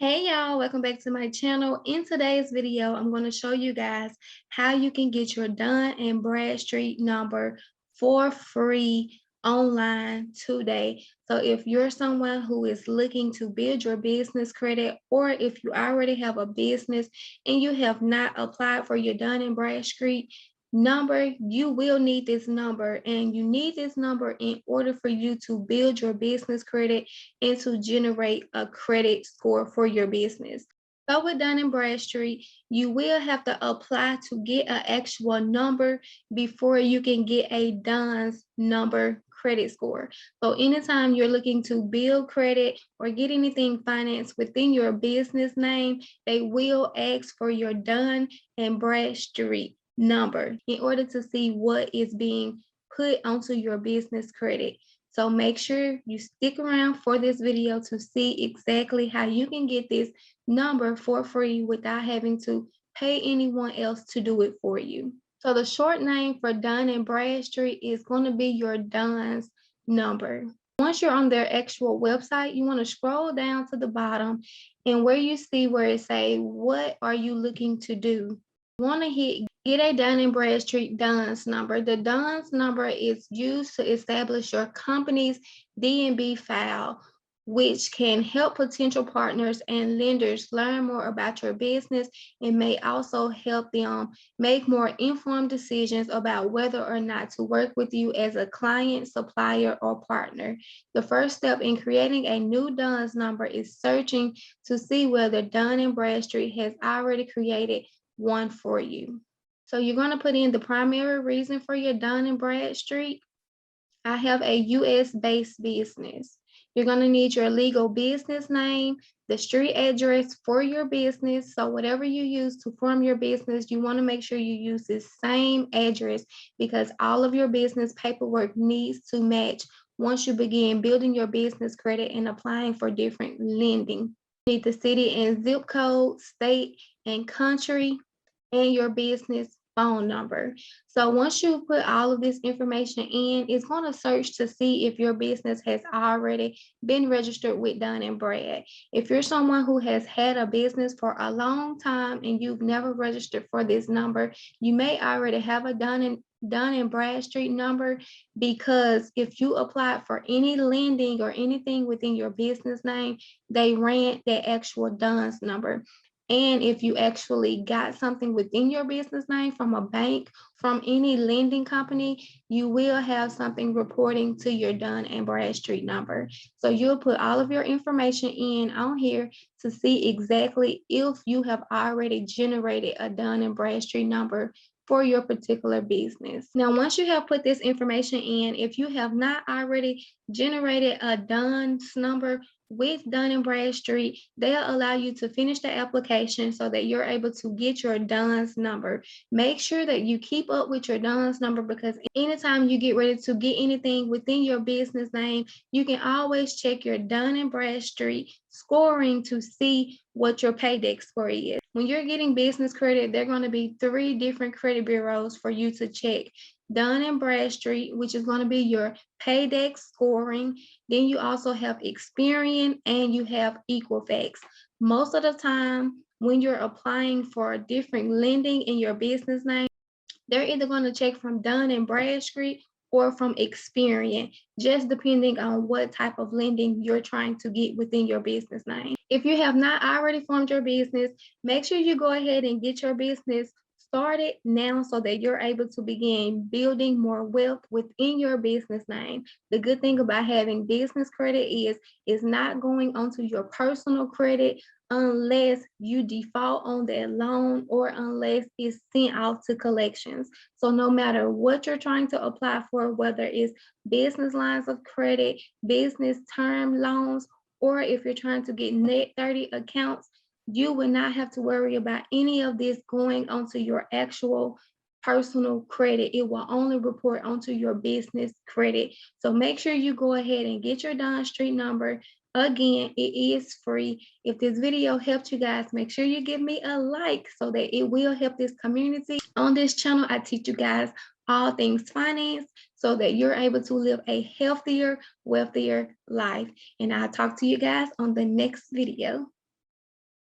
Hey y'all, welcome back to my channel. In today's video, I'm going to show you guys how you can get your Dun and Bradstreet number for free online today. So if you're someone who is looking to build your business credit, or if you already have a business and you have not applied for your Dun and Bradstreet number, you will need this number, and you need this number in order for you to build your business credit and to generate a credit score for your business. So with Dun & Bradstreet, you will have to apply to get an actual number before you can get a DUNS number credit score. So anytime you're looking to build credit or get anything financed within your business name, they will ask for your Dun & Bradstreet number in order to see what is being put onto your business credit. So make sure you stick around for this video to see exactly how you can get this number for free without having to pay anyone else to do it for you. So the short name for Dun & Bradstreet is going to be your DUNS number. Once you're on their actual website, you want to scroll down to the bottom, and where you see where it says, what are you looking to do? You want to hit get a Dun & Bradstreet DUNS number. The DUNS number is used to establish your company's DNB file, which can help potential partners and lenders learn more about your business and may also help them make more informed decisions about whether or not to work with you as a client, supplier, or partner. The first step in creating a new DUNS number is searching to see whether Dun & Bradstreet has already created one for you. So you're going to put in the primary reason for your Dun & Bradstreet. I have a US-based business. You're going to need your legal business name, the street address for your business. So whatever you use to form your business, you want to make sure you use the same address, because all of your business paperwork needs to match once you begin building your business credit and applying for different lending. You need the city and zip code, state and country, and your business phone number. So once you put all of this information in, it's going to search to see if your business has already been registered with Dun & Brad. If you're someone who has had a business for a long time and you've never registered for this number, you may already have a Dun & Bradstreet number, because if you apply for any lending or anything within your business name, they ran that actual DUNS number. And if you actually got something within your business name from a bank, from any lending company, you will have something reporting to your Dun & Bradstreet number. So you'll put all of your information in on here to see exactly if you have already generated a Dun & Bradstreet number for your particular business. Now, once you have put this information in, if you have not already generated a DUNS number with Dun & Bradstreet, they'll allow you to finish the application so that you're able to get your DUNS number. Make sure that you keep up with your DUNS number, because anytime you get ready to get anything within your business name, you can always check your Dun & Bradstreet scoring to see what your paydex score is. When you're getting business credit, there are going to be 3 different credit bureaus for you to check. Dun & Bradstreet, which is going to be your paydex scoring. Then you also have Experian and you have Equifax. Most of the time, when you're applying for different lending in your business name, they're either going to check from Dun & Bradstreet or from Experian, just depending on what type of lending you're trying to get within your business name. If you have not already formed your business, make sure you go ahead and get your business started now so that you're able to begin building more wealth within your business name. The good thing about having business credit is it's not going onto your personal credit unless you default on that loan or unless it's sent out to collections. So no matter what you're trying to apply for, whether it's business lines of credit, business term loans, or if you're trying to get net 30 accounts, you will not have to worry about any of this going onto your actual personal credit. It will only report onto your business credit. So make sure you go ahead and get your Dun Street number. Again, it is free. If this video helped you guys, make sure you give me a like so that it will help this community. On this channel, I teach you guys all things finance so that you're able to live a healthier, wealthier life. And I'll talk to you guys on the next video.